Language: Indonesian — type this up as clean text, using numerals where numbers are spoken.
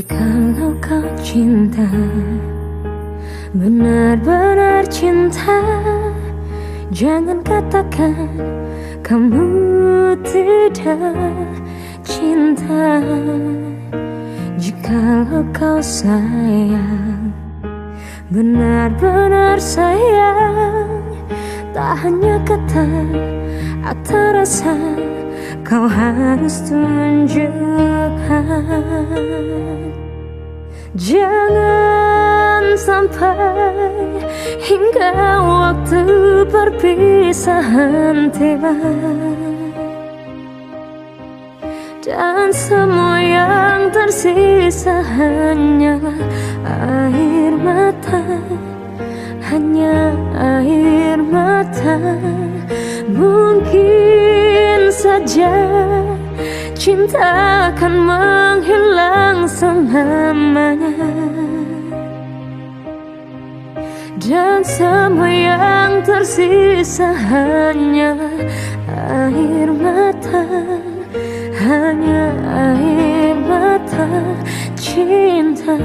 Jikalau kau cinta, benar-benar cinta, jangan katakan kamu tidak cinta. Jikalau kau sayang, benar-benar sayang, tak hanya kata atau rasa, kau harus tunjukkan. Jangan sampai hingga waktu perpisahan tiba, dan semua yang tersisa hanyalah air mata, hanya air mata. Mungkin saja cinta akan menghilang selamanya, dan semua yang tersisa hanyalah air mata, hanya air mata cinta.